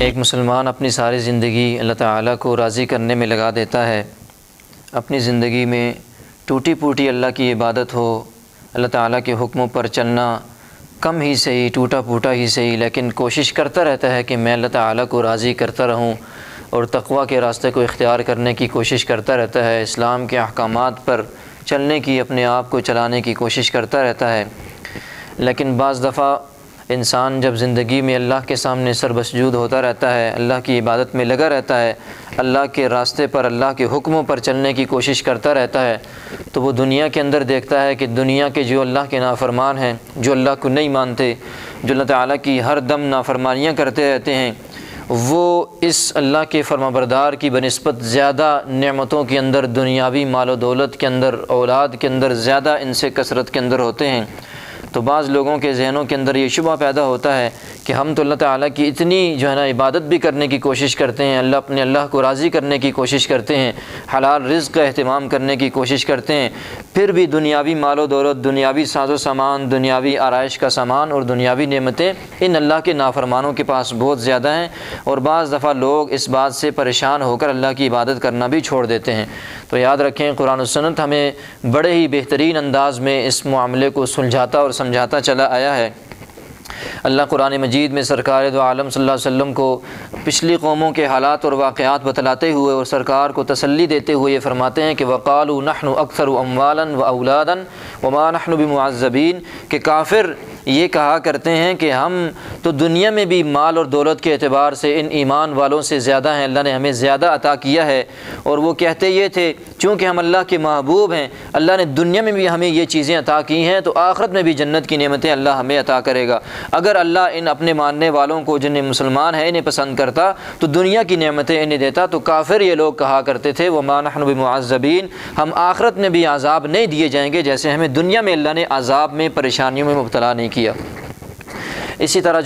ایک مسلمان اپنی ساری زندگی اللہ تعالیٰ کو راضی کرنے میں لگا دیتا ہے، اپنی زندگی میں ٹوٹی پھوٹی اللہ کی عبادت ہو، اللہ تعالیٰ کے حکموں پر چلنا کم ہی صحیح، ٹوٹا پھوٹا ہی صحیح، لیکن کوشش کرتا رہتا ہے کہ میں اللہ تعالیٰ کو راضی کرتا رہوں اور تقویٰ کے راستے کو اختیار کرنے کی کوشش کرتا رہتا ہے، اسلام کے احکامات پر چلنے کی، اپنے آپ کو چلانے کی کوشش کرتا رہتا ہے۔ لیکن بعض دفعہ انسان جب زندگی میں اللہ کے سامنے سر بسجود ہوتا رہتا ہے، اللہ کی عبادت میں لگا رہتا ہے، اللہ کے راستے پر، اللہ کے حکموں پر چلنے کی کوشش کرتا رہتا ہے، تو وہ دنیا کے اندر دیکھتا ہے کہ دنیا کے جو اللہ کے نافرمان ہیں، جو اللہ کو نہیں مانتے، جو اللہ تعالیٰ کی ہر دم نافرمانیاں کرتے رہتے ہیں، وہ اس اللہ کے فرمانبردار کی بنسبت زیادہ نعمتوں کے اندر، دنیاوی مال و دولت کے اندر، اولاد کے اندر زیادہ ان سے کثرت کے اندر ہوتے ہیں۔ تو بعض لوگوں کے ذہنوں کے اندر یہ شبہ پیدا ہوتا ہے کہ ہم تو اللہ تعالیٰ کی اتنی عبادت بھی کرنے کی کوشش کرتے ہیں، اللہ کو راضی کرنے کی کوشش کرتے ہیں، حلال رزق کا اہتمام کرنے کی کوشش کرتے ہیں، پھر بھی دنیاوی مال و دولت، دنیاوی ساز و سامان، دنیاوی آرائش کا سامان اور دنیاوی نعمتیں ان اللہ کے نافرمانوں کے پاس بہت زیادہ ہیں، اور بعض دفعہ لوگ اس بات سے پریشان ہو کر اللہ کی عبادت کرنا بھی چھوڑ دیتے ہیں۔ تو یاد رکھیں، قرآن و سنت ہمیں بڑے ہی بہترین انداز میں اس معاملے کو سلجھاتا اور سمجھاتا چلا آیا ہے۔ اللہ قرآن مجید میں سرکار دو عالم صلی اللہ علیہ وسلم کو پچھلی قوموں کے حالات اور واقعات بتلاتے ہوئے اور سرکار کو تسلی دیتے ہوئے یہ فرماتے ہیں کہ وَقَالُوا نَحْنُ أَكْثَرُ أَمْوَالًا وَأَوْلَادًا وَمَا نَحْنُ بِمُعَذَّبِينَ کہ کافر یہ کہا کرتے ہیں کہ ہم تو دنیا میں بھی مال اور دولت کے اعتبار سے ان ایمان والوں سے زیادہ ہیں، اللہ نے ہمیں زیادہ عطا کیا ہے، اور وہ کہتے یہ تھے چونکہ ہم اللہ کے محبوب ہیں، اللہ نے دنیا میں بھی ہمیں یہ چیزیں عطا کی ہیں تو آخرت میں بھی جنت کی نعمتیں اللہ ہمیں عطا کرے گا۔ اگر اللہ ان اپنے ماننے والوں کو جنہیں مسلمان ہیں انہیں پسند کرتا تو دنیا کی نعمتیں انہیں دیتا۔ تو کافر یہ لوگ کہا کرتے تھے وَمَا نَحْنُ بِمُعَذَّبِينَ ہم آخرت میں بھی عذاب نہیں دیے جائیں گے جیسے ہمیں دنیا میں اللہ نے عذاب میں، پریشانیوں میں مبتلا نہیں کیا۔ اسی طرح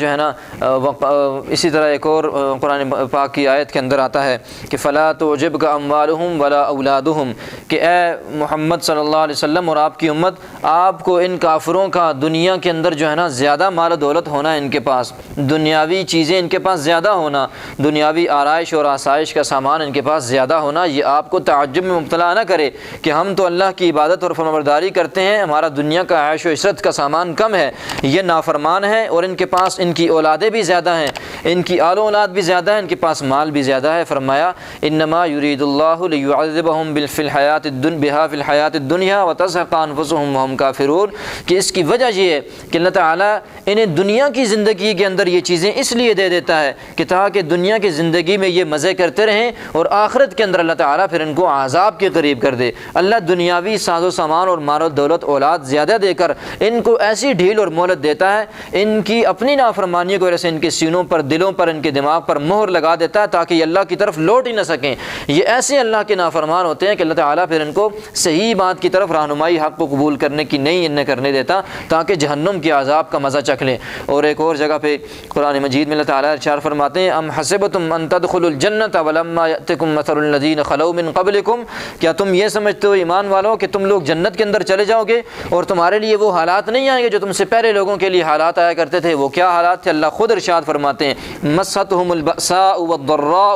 اسی طرح ایک اور قرآن پاک کی آیت کے اندر آتا ہے کہ فَلَا تُعْجِبْكَ أَمْوَالُهُمْ وَلَا أَوْلَادُهُمْ کہ اے محمد صلی اللہ علیہ وسلم اور آپ کی امت، آپ کو ان کافروں کا دنیا کے اندر زیادہ مال و دولت ہونا، ان کے پاس دنیاوی چیزیں ان کے پاس زیادہ ہونا، دنیاوی آرائش اور آسائش کا سامان ان کے پاس زیادہ ہونا، یہ آپ کو تعجب میں مبتلا نہ کرے کہ ہم تو اللہ کی عبادت اور فرمانبرداری کرتے ہیں، ہمارا دنیا کا عیش و عشرت کا سامان کم ہے، یہ نافرمان ہے اور ان کے پاس ان کی اولادیں بھی زیادہ ہیں، ان کی آل و اولاد بھی زیادہ ہیں، ان کے پاس مال بھی زیادہ ہے۔ فرمایا انما یرید اللہ لیعذبہم فی الحیات الدنیا وتزہق انفسہم وہم کافرون کہ اس کی وجہ یہ ہے کہ اللہ تعالیٰ انہیں دنیا کی زندگی کے اندر یہ چیزیں اس لیے دے دیتا ہے کہ تاکہ دنیا کی زندگی میں یہ مزے کرتے رہیں اور آخرت کے اندر اللہ تعالیٰ پھر ان کو عذاب کے قریب کر دے۔ اللہ دنیاوی ساز و سامان اور مال و دولت اولاد زیادہ دے کر ان کو ایسی ڈھیل اور مہلت دیتا ہے، ان کی اپنی نافرمانی کی وجہ سے ان کے سینوں پر، دلوں پر، ان کے دماغ پر مہر لگا دیتا ہے تاکہ یہ اللہ کی طرف لوٹ ہی نہ سکیں۔ یہ ایسے اللہ کے نافرمان ہوتے ہیں کہ اللہ تعالیٰ پھر ان کو صحیح بات کی طرف رہنمائی، حق کو قبول کرنے کی نہیں انہیں کرنے دیتا تاکہ جہنم کے عذاب کا مزہ چکھ لیں۔ اور ایک اور جگہ پہ قرآن مجید میں اللہ تعالیٰ ارشاد فرماتے ہیں ام حسبتم ان تدخلوا الجنة ولما یأتکم مثل الذین خلو من قبلکم کیا تم یہ سمجھتے ہو ایمان والو کہ تم لوگ جنت کے اندر چلے جاؤ گے اور تمہارے لیے وہ حالات نہیں آئیں گے جو تم سے پہلے لوگوں کے لیے حالات آیا کرتے تھے؟ وہ کیا حالات تھے؟ اللہ خود ارشاد فرماتے ہیں مستهم البأساء والضراء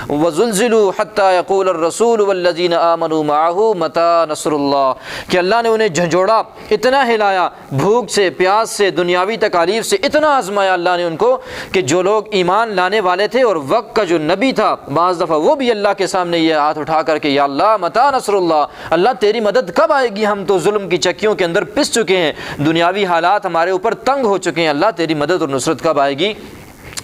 وزلزلوا حتى يقول الرسول والذین آمنوا معه متى نصر اللہ کہ اللہ نے انہیں جھنجھوڑا، اتنا ہلایا، بھوک سے، پیاس سے، دنیاوی تکالیف سے اتنا آزمایا اللہ نے ان کو کہ جو لوگ ایمان لانے والے تھے اور وقت کا جو نبی تھا بعض دفعہ وہ بھی اللہ کے سامنے یہ ہاتھ اٹھا کر کے یا اللہ متى نصر اللہ، اللہ تیری مدد کب آئے گی؟ ہم تو ظلم کی چکیوں کے اندر پس چکے ہیں، دنیاوی حالات ہمارے اوپر تنگ ہو چکے ہیں، اللہ تیری مدد اور نصرت کب آئے گی؟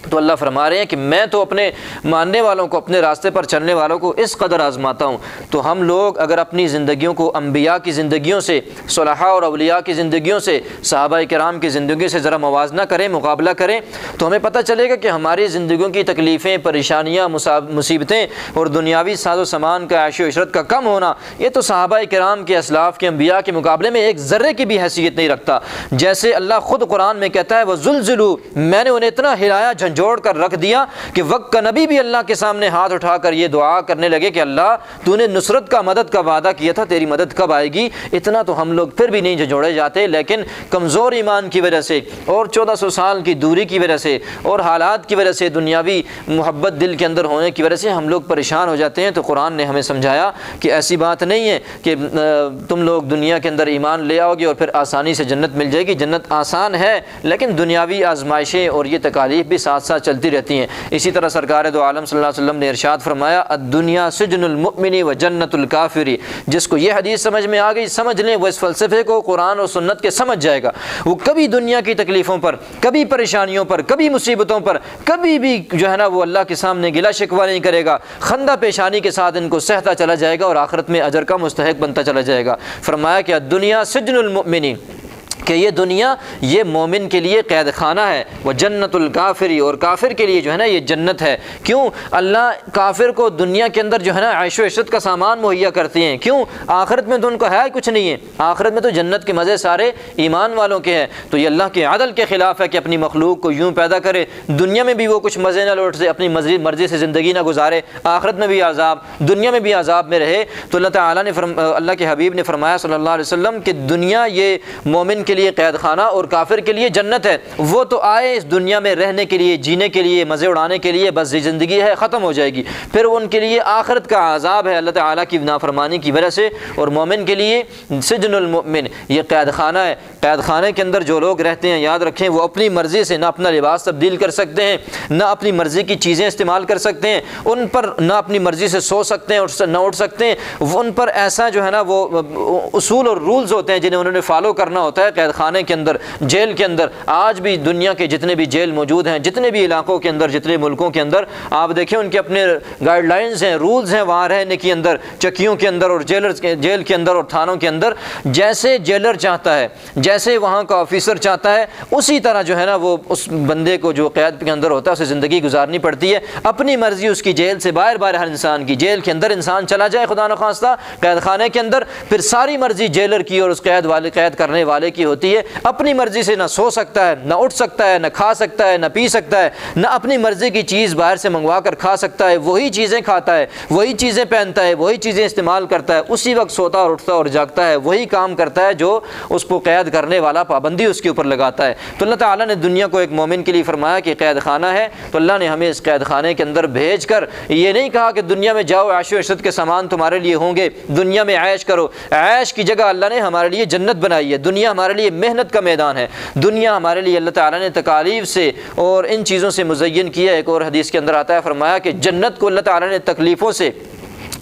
تو اللہ فرما رہے ہیں کہ میں تو اپنے ماننے والوں کو، اپنے راستے پر چلنے والوں کو اس قدر آزماتا ہوں۔ تو ہم لوگ اگر اپنی زندگیوں کو انبیاء کی زندگیوں سے، صلحاء اور اولیاء کی زندگیوں سے، صحابہ کرام کی زندگی سے ذرا موازنہ کریں، مقابلہ کریں تو ہمیں پتہ چلے گا کہ ہماری زندگیوں کی تکلیفیں، پریشانیاں، مصیبتیں اور دنیاوی ساز و سامان کا، عیش و عشرت کا کم ہونا یہ تو صحابہ کرام کے، اسلاف کے، انبیاء کے مقابلے میں ایک ذرے کی بھی حیثیت نہیں رکھتا۔ جیسے اللہ خود قرآن میں کہتا ہے وَزُلْزِلُوا میں نے انہیں اتنا ہلایا، جھنجھوڑا جھنجھوڑ کر رکھ دیا کہ وقت کا نبی بھی اللہ کے سامنے ہاتھ اٹھا کر یہ دعا کرنے لگے کہ اللہ تو نے نصرت کا مدد کا وعدہ کیا تھا، تیری مدد کب آئے گی؟ اتنا تو ہم لوگ پھر بھی نہیں جھنجھوڑے جاتے، لیکن کمزور ایمان کی وجہ سے اور 1400 سال کی دوری کی وجہ سے اور حالات کی وجہ سے، دنیاوی محبت دل کے اندر ہونے کی وجہ سے ہم لوگ پریشان ہو جاتے ہیں۔ تو قرآن نے ہمیں سمجھایا کہ ایسی بات نہیں ہے کہ تم لوگ دنیا کے اندر ایمان لے آؤ گے اور پھر آسانی سے جنت مل جائے گی۔ جنت آسان ہے، لیکن دنیاوی آزمائشیں اور یہ تکالیف بھی ساتھ ساتھ چلتی رہتی ہیں۔ اسی طرح سرکار دو عالم صلی اللہ علیہ وسلم نے ارشاد فرمایا الدنیا سجن المؤمن و جنت الکافر۔ جس کو یہ حدیث سمجھ میں آ گئی، سمجھ لیں، وہ اس فلسفے کو قرآن اور سنت کے سمجھ جائے گا۔ وہ کبھی دنیا کی تکلیفوں پر، کبھی پریشانیوں پر، کبھی مصیبتوں پر، کبھی بھی جو ہے نا وہ اللہ کے سامنے گلا شکوہ نہیں کرے گا، خندہ پیشانی کے ساتھ ان کو سہتا چلا جائے گا اور آخرت میں اجر کا مستحق بنتا چلا جائے گا۔ فرمایا کہ الدنیا سجن المؤمن، کہ یہ دنیا یہ مومن کے لیے قید خانہ ہے، وہ جنت الکافری، اور کافر کے لیے جو ہے نا یہ جنت ہے۔ کیوں؟ اللہ کافر کو دنیا کے اندر جو ہے نا عیش و عشرت کا سامان مہیا کرتے ہیں، کیوں؟ آخرت میں تو ان کو ہے کچھ نہیں ہے، آخرت میں تو جنت کے مزے سارے ایمان والوں کے ہیں۔ تو یہ اللہ کے عدل کے خلاف ہے کہ اپنی مخلوق کو یوں پیدا کرے، دنیا میں بھی وہ کچھ مزے نہ لوٹ سے، اپنی مرضی سے زندگی نہ گزارے، آخرت میں بھی عذاب، دنیا میں بھی عذاب میں رہے۔ تو اللہ تعالیٰ نے اللہ کے حبیب نے فرمایا صلی اللہ علیہ وسلم کہ دنیا یہ مومن کے لیے قید خانہ اور کافر کے لیے جنت ہے۔ وہ تو آئے اس دنیا میں رہنے کے لیے، جینے کے لیے، مزے اڑانے کے لیے، بس یہ زندگی ہے ختم ہو جائے گی، پھر ان کے لیے آخرت کا عذاب ہے اللہ تعالیٰ کی نافرمانی کی وجہ سے۔ اور مومن کے لیے سجن المؤمن، یہ قید خانہ ہے۔ قید خانے کے اندر جو لوگ رہتے ہیں، یاد رکھیں، وہ اپنی مرضی سے نہ اپنا لباس تبدیل کر سکتے ہیں، نہ اپنی مرضی کی چیزیں استعمال کر سکتے ہیں، ان پر نہ اپنی مرضی سے سو سکتے ہیں اور نہ اٹھ سکتے ہیں۔ ان پر ایسا جو ہے نا وہ اصول اور رولز ہوتے ہیں جنہیں انہوں نے فالو کرنا ہوتا ہے قید خانے کے اندر، جیل کے اندر۔ آج بھی دنیا کے جتنے بھی جیل موجود ہیں، جتنے بھی علاقوں کے اندر، جتنے ملکوں کے اندر، آپ دیکھیں ان کے اپنے گائیڈ لائنز ہیں، رولز ہیں وہاں رہنے کے اندر، چکیوں کے اندر اور جیل کے اندر اور تھانوں کے اندر۔ جیسے جیلر چاہتا ہے، جیسے وہاں کا آفیسر چاہتا ہے، اسی طرح جو ہے نا وہ اس بندے کو جو قید کے اندر ہوتا ہے اسے زندگی گزارنی پڑتی ہے۔ اپنی مرضی اس کی جیل سے باہر ہر انسان کی، جیل کے اندر انسان چلا جائے خدا نخواستہ قید خانے کے اندر، پھر ساری مرضی جیلر کی اور اس قید کرنے والے کی ہوتی ہے۔ اپنی مرضی سے نہ سو سکتا ہے، نہ اٹھ سکتا ہے، نہ کھا سکتا ہے، نہ پی سکتا ہے، نہ اپنی مرضی کی چیز باہر سے منگوا کر کھا سکتا ہے۔ وہی چیزیں کھاتا ہے، وہی چیزیں پہنتا ہے، وہی چیزیں استعمال کرتا ہے، اسی وقت سوتا اور اٹھتا اور جاگتا ہے، وہی کام کرتا ہے جو اس کو قید کرنے والا پابندی اس کے اوپر لگاتا ہے۔ تو اللہ تعالیٰ نے دنیا کو ایک مومن کے لیے فرمایا کہ قید خانہ ہے، تو اللہ نے ہمیں اس قید خانے کے اندر بھیج کر یہ نہیں کہا کہ دنیا میں جاؤ، عیش و عشرت کے سامان تمہارے لیے ہوں گے، دنیا میں عیش کرو۔ عیش کی جگہ اللہ نے ہمارے لیے جنت بنائی ہے۔ دنیا ہمارے لیے محنت کا میدان ہے، دنیا ہمارے لیے اللہ تعالیٰ نے تکالیف سے اور ان چیزوں سے مزین کیا۔ ایک اور حدیث کے اندر آتا ہے، فرمایا کہ جنت کو اللہ تعالیٰ نے تکلیفوں سے،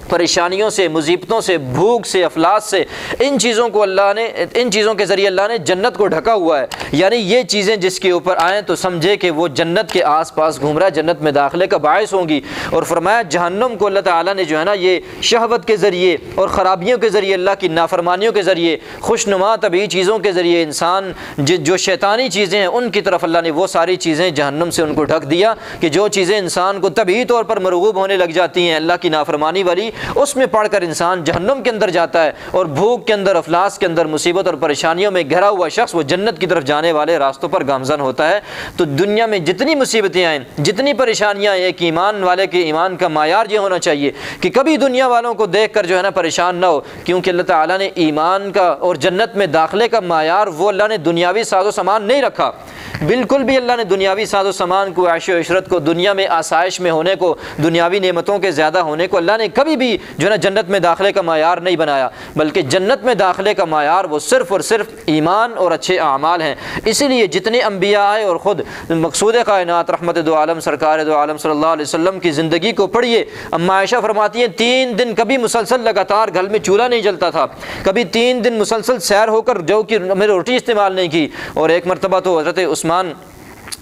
پریشانیوں سے، مصیبتوں سے، بھوک سے، افلاس سے، ان چیزوں کے ذریعے اللہ نے جنت کو ڈھکا ہوا ہے۔ یعنی یہ چیزیں جس کے اوپر آئیں تو سمجھے کہ وہ جنت کے آس پاس گھوم رہا ہے، جنت میں داخلے کا باعث ہوں گی۔ اور فرمایا جہنم کو اللہ تعالیٰ نے جو ہے نا یہ شہوت کے ذریعے اور خرابیوں کے ذریعے، اللہ کی نافرمانیوں کے ذریعے، خوشنما طبعی چیزوں کے ذریعے، انسان جو شیطانی چیزیں ہیں ان کی طرف اللہ نے وہ ساری چیزیں جہنم سے ان کو ڈھک دیا کہ جو چیزیں انسان کو طبعی طور پر مرغوب ہونے لگ جاتی ہیں اللہ کی نافرمانی والی، اس میں پڑھ کر انسان جہنم کے اندر جاتا ہے، اور بھوک کے اندر، افلاس کے اندر، مصیبت اور پریشانیوں میں گھرا ہوا شخص وہ جنت کی طرف جانے والے راستوں پر گامزن ہوتا ہے۔ تو دنیا میں جتنی مصیبتیں آئیں، جتنی پریشانیاں آئیں، ایک ایمان والے کے ایمان کا معیار یہ ہونا چاہیے کہ کبھی دنیا والوں کو دیکھ کر جو ہے نا پریشان نہ ہو، کیونکہ اللہ تعالیٰ نے ایمان کا اور جنت میں داخلے کا معیار وہ اللہ نے دنیاوی ساز و سامان نہیں رکھا۔ بالکل بھی اللہ نے دنیاوی ساز و سامان کو، عیش و عشرت کو، دنیا میں آسائش میں ہونے کو، دنیاوی نعمتوں کے زیادہ ہونے کو اللہ نے کبھی بھی جو ہے نا جنت میں داخلے کا معیار نہیں بنایا، بلکہ جنت میں داخلے کا معیار وہ صرف اور صرف ایمان اور اچھے اعمال ہیں۔ اسی لیے جتنے انبیاء آئے اور خود مقصود کائنات رحمت دو عالم سرکار دو عالم صلی اللہ علیہ وسلم کی زندگی کو پڑھیے۔ اما عائشہ فرماتی ہیں 3 دن کبھی مسلسل لگاتار گھر میں چولہا نہیں جلتا تھا، کبھی 3 دن مسلسل سیر ہو کر جو کہ میں نے روٹی استعمال نہیں کی۔ اور ایک مرتبہ تو حضرت عثمان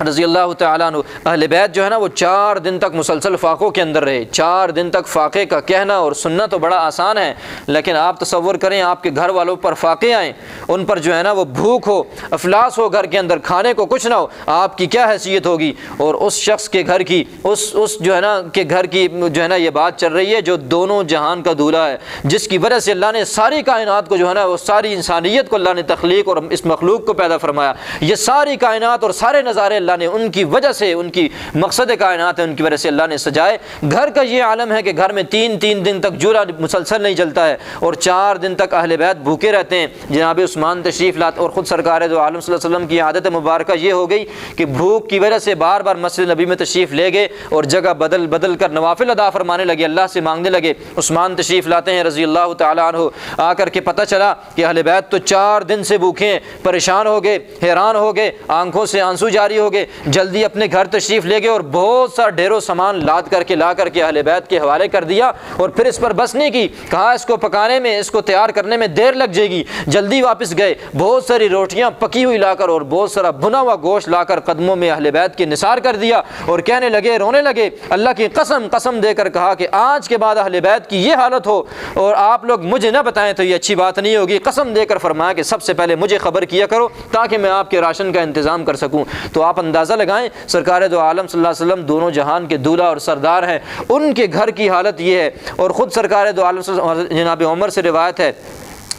رضی اللہ تعالیٰ عنہ اہل بیت جو ہے نا وہ 4 دن تک مسلسل فاقوں کے اندر رہے۔ 4 دن تک فاقے کا کہنا اور سننا تو بڑا آسان ہے، لیکن آپ تصور کریں آپ کے گھر والوں پر فاقے آئیں، ان پر جو ہے نا وہ بھوک ہو، افلاس ہو، گھر کے اندر کھانے کو کچھ نہ ہو، آپ کی کیا حیثیت ہوگی؟ اور اس شخص کے گھر کی اس جو ہے نا کہ گھر کی جو ہے نا یہ بات چل رہی ہے جو دونوں جہان کا دولہا ہے، جس کی وجہ سے اللہ نے ساری کائنات کو جو ہے نا وہ ساری انسانیت کو اللہ نے تخلیق اور اس مخلوق کو پیدا فرمایا، یہ ساری کائنات اور سارے نظارے اللہ نے ان کی وجہ سے، ان کی مقصد کائنات ہے ان کی وجہ سے اللہ نے سجائے۔ گھر کا یہ عالم ہے کہ گھر میں تین دن تک چولہا مسلسل نہیں جلتا ہے اور 4 دن تک اہل بیت بھوکے رہتے ہیں۔ جناب عثمان تشریف لاتے اور خود سرکار دو عالم صلی اللہ علیہ وسلم کی عادت مبارکہ یہ ہو گئی کہ بھوک کی وجہ سے بار بار مسجد نبی میں تشریف لے گئے اور جگہ بدل کر نوافل ادا فرمانے لگے، اللہ سے مانگنے لگے۔ عثمان تشریف لاتے ہیں رضی اللہ تعالیٰ عنہ، آ کر کے پتہ چلا کہ اہل بیت تو 4 دن سے بھوکے ہیں، پریشان ہو گئے، حیران ہو گئے، آنکھوں سے آنسو جاری ہو گئے، جلدی اپنے گھر تشریف لے گئے اور بہت سا ڈھیروں سامان لا کر کے اہل بیت کے حوالے کر دیا، اور پھر اس پر بس نہیں کی، کہا اس کو پکانے میں، اس کو تیار کرنے میں دیر لگ جائے گی۔ جلدی واپس گئے، بہت ساری روٹیاں پکی ہوئی لا کر اور بہت سارا بھنا ہوا گوشت لا کر قدموں میں اہل بیت کے نثار کر دیا اور کہنے لگے، رونے لگے، اللہ کی قسم دے کر کہا کہ آج کے بعد اہل بیت کی یہ حالت ہو اور آپ لوگ مجھے نہ بتائیں تو یہ اچھی بات نہیں ہوگی۔ قسم دے کر فرمایا کہ سب سے پہلے مجھے خبر کیا کرو تاکہ میں آپ کے راشن کا انتظام کر سکوں۔ تو آپ اندازہ لگائیں، سرکار دو عالم صلی اللہ علیہ وسلم دونوں جہان کے دولہا اور سردار ہیں، ان کے گھر کی حالت یہ ہے۔ اور خود سرکار دو عالم صلی اللہ علیہ وسلم، جناب عمر سے روایت ہے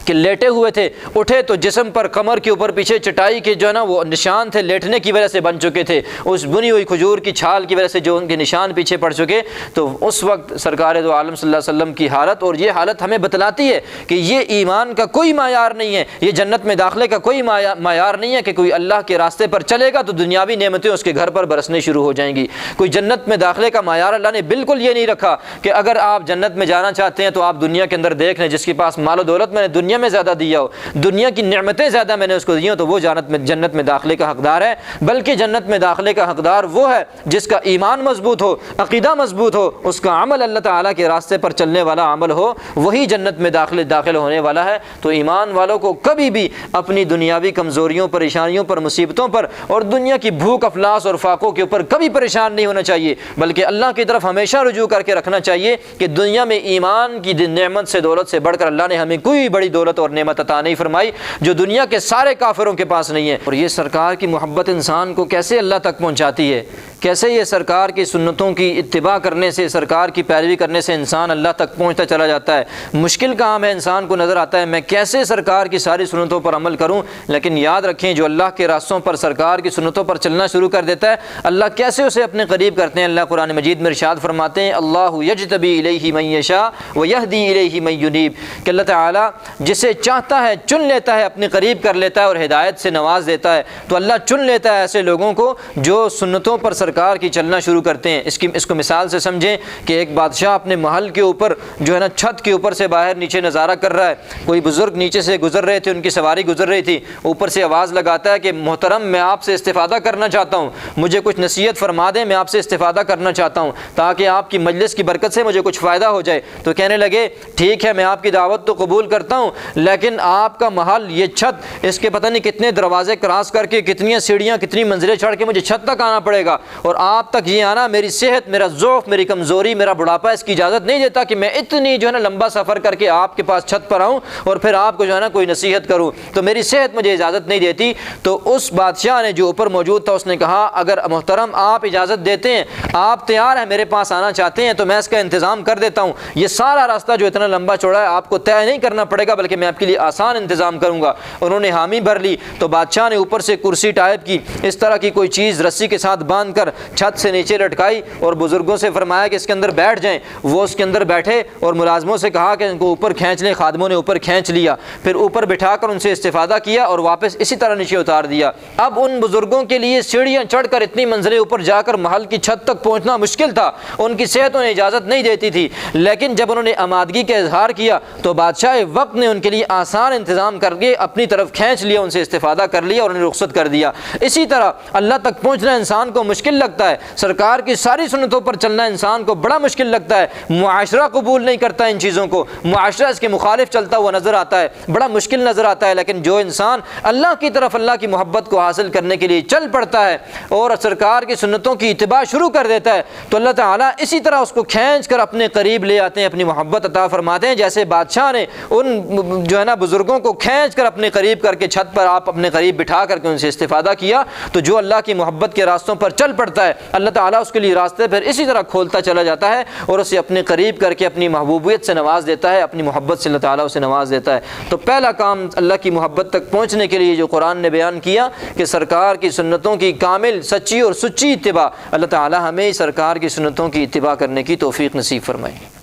کہ لیٹے ہوئے تھے، اٹھے تو جسم پر کمر کے اوپر پیچھے چٹائی کے جو ہے نا وہ نشان تھے، لیٹنے کی وجہ سے بن چکے تھے، اس بنی ہوئی کھجور کی چھال کی وجہ سے جو ان کے نشان پیچھے پڑ چکے۔ تو اس وقت سرکار دو عالم صلی اللہ علیہ وسلم کی حالت، اور یہ حالت ہمیں بتلاتی ہے کہ یہ ایمان کا کوئی معیار نہیں ہے، یہ جنت میں داخلے کا کوئی معیار نہیں ہے کہ کوئی اللہ کے راستے پر چلے گا تو دنیاوی نعمتیں اس کے گھر پر برسنے شروع ہو جائیں گی۔ کوئی جنت میں داخلے کا معیار اللہ نے بالکل یہ نہیں رکھا کہ اگر آپ جنت میں جانا چاہتے ہیں تو آپ دنیا کے اندر دیکھ لیں، جس کے پاس مال و دولت میں نے دنیا میں زیادہ دیا ہو، دنیا کی نعمتیں زیادہ میں نے اس کو دی ہوں، تو وہ جنت میں داخلے کا حقدار ہے۔ بلکہ جنت میں داخلے کا حقدار وہ ہے جس کا ایمان مضبوط ہو، عقیدہ مضبوط ہو، اس کا عمل اللہ تعالیٰ کے راستے پر چلنے والا عمل ہو، وہی جنت میں داخل ہونے والا ہے۔ تو ایمان والوں کو کبھی بھی اپنی دنیاوی کمزوریوں، پریشانیوں پر، مصیبتوں پر اور دنیا کی بھوک، افلاس اور فاقوں کے اوپر کبھی پریشان نہیں ہونا چاہیے، بلکہ اللہ کی طرف ہمیشہ رجوع کر کے رکھنا چاہیے کہ دنیا میں ایمان کی نعمت سے، دولت سے بڑھ کر اللہ نے ہمیں کوئی بڑی دولت اور نعمت عطا نہیں فرمائی جو دنیا کے سارے کافروں کے پاس نہیں ہے۔ اور یہ سرکار کی محبت انسان کو کیسے اللہ تک پہنچاتی ہے، کیسے یہ سرکار کی سنتوں کی اتباع کرنے سے، سرکار کی پیروی کرنے سے انسان اللہ تک پہنچتا چلا جاتا ہے۔ مشکل کام ہے، انسان کو نظر آتا ہے میں کیسے سرکار کی ساری سنتوں پر عمل کروں، لیکن یاد رکھیں جو اللہ کے راستوں پر، سرکار کی سنتوں پر چلنا شروع کر دیتا ہے، اللہ کیسے اسے اپنے قریب کرتے ہیں۔ اللہ قرآن مجید میں ارشاد فرماتے ہیں، اللہ یجتبی الیہ من یشاء ویہدی الیہ من ینیب، کہ اللہ تعالیٰ جسے چاہتا ہے چن لیتا ہے، اپنے قریب کر لیتا ہے اور ہدایت سے نواز دیتا ہے۔ تو اللہ چن لیتا ہے ایسے لوگوں کو جو سنتوں پر سرکار کی چلنا شروع کرتے ہیں۔ اس کو مثال سے سمجھیں کہ ایک بادشاہ اپنے محل کے اوپر جو ہے نا چھت کے اوپر سے باہر نیچے نظارہ کر رہا ہے، کوئی بزرگ نیچے سے گزر رہے تھے، ان کی سواری گزر رہی تھی، اوپر سے آواز لگاتا ہے کہ محترم میں آپ سے استفادہ کرنا چاہتا ہوں، مجھے کچھ نصیحت فرما دیں، میں آپ سے استفادہ کرنا چاہتا ہوں تاکہ آپ کی مجلس کی برکت سے مجھے کچھ فائدہ ہو جائے۔ تو کہنے لگے ٹھیک ہے، میں آپ کی دعوت تو قبول کرتا ہوں، لیکن آپ کا محل، یہ چھت، اس کے پتہ نہیں کتنے دروازے کراس کر کے، کتنی سیڑھیاں، کتنی منزلیں چڑھ کے مجھے چھت تک آنا پڑے گا، اور آپ تک یہ آنا، میری صحت، میرا ضعف، میری کمزوری، میرا بڑھاپا اس کی اجازت نہیں دیتا کہ میں اتنی جو ہے نا لمبا سفر کر کے آپ کے پاس چھت پر آؤں اور پھر آپ کو جو ہے نا کوئی نصیحت کروں، تو میری صحت مجھے اجازت نہیں دیتی۔ تو اس بادشاہ نے جو اوپر موجود تھا، اس نے کہا اگر محترم آپ اجازت دیتے ہیں، آپ تیار ہیں، میرے پاس آنا چاہتے ہیں، تو میں اس کا انتظام کر دیتا ہوں، یہ سارا راستہ جو اتنا لمبا چوڑا ہے آپ کو طے نہیں کرنا پڑے گا، بلکہ میں آپ کے لیے آسان انتظام کروں گا۔ انہوں نے حامی بھر لی، تو بادشاہ نے اوپر سے کرسی ٹائپ کی اس طرح کی کوئی چیز رسی کے ساتھ باندھ کر چھت سے نیچے لٹکائی اور بزرگوں سے فرمایا کہ اس کے اندر بیٹھ جائیں۔ وہ اس کے اندر بیٹھے اور ملازموں سے کہا کہ ان کو اوپر کھینچ لیں، خادموں نے اوپر کھینچ لیا، پھر اوپر بٹھا کر ان سے استفادہ کیا اور واپس اسی طرح نیچے اتار دیا۔ اب ان بزرگوں کے لیے سیڑھیاں چڑھ کر اتنی منزلیں اوپر جا کر محل کی چھت تک پہنچنا مشکل تھا، ان کی صحت انہیں اجازت نہیں دیتی تھی، لیکن جب انہوں نے آمادگی کا اظہار کیا تو بادشاہ وقت نے ان کے لیے آسان انتظام کر کے اپنی طرف کھینچ لیا، ان سے استفادہ کر لیا اور انہیں رخصت کر دیا۔ اسی طرح اللہ تک پہنچنا انسان کو مشکل لگتا ہے، سرکار کی ساری سنتوں پر چلنا انسان کو بڑا مشکل لگتا ہے، معاشرہ قبول نہیں کرتا ان چیزوں کو، معاشرہ اس کے مخالف چلتا ہوا نظر آتا ہے، بڑا مشکل نظر آتا ہے۔ لیکن جو انسان اللہ کی طرف اللہ کی محبت کو حاصل کرنے کے لیے چل پڑتا ہے اور سرکار کی سنتوں کی اتباع شروع کر دیتا ہے تو اللہ تعالیٰ اسی طرح اس کو کھینچ کر اپنے قریب لے آتے ہیں، اپنی محبت عطا فرماتے ہیں، جیسے بادشاہ نے ان جو ہے نا بزرگوں کو کھینچ کر اپنے قریب کر کے چھت پر آپ اپنے قریب بٹھا کر کے ان سے استفادہ کیا۔ تو جو اللہ کی محبت کے راستوں پر چل پڑتا ہے اللہ تعالیٰ اس کے لیے راستے پھر اسی طرح کھولتا چلا جاتا ہے اور اسے اپنے قریب کر کے اپنی محبوبیت سے نواز دیتا ہے، اپنی محبت سے اللہ تعالیٰ اسے نواز دیتا ہے۔ تو پہلا کام اللہ کی محبت تک پہنچنے کے لیے جو قرآن نے بیان کیا کہ سرکار کی سنتوں کی کامل سچی اور سچی اتباع، اللہ تعالیٰ ہمیں سرکار کی سنتوں کی اتباع کرنے کی توفیق نصیب فرمائے۔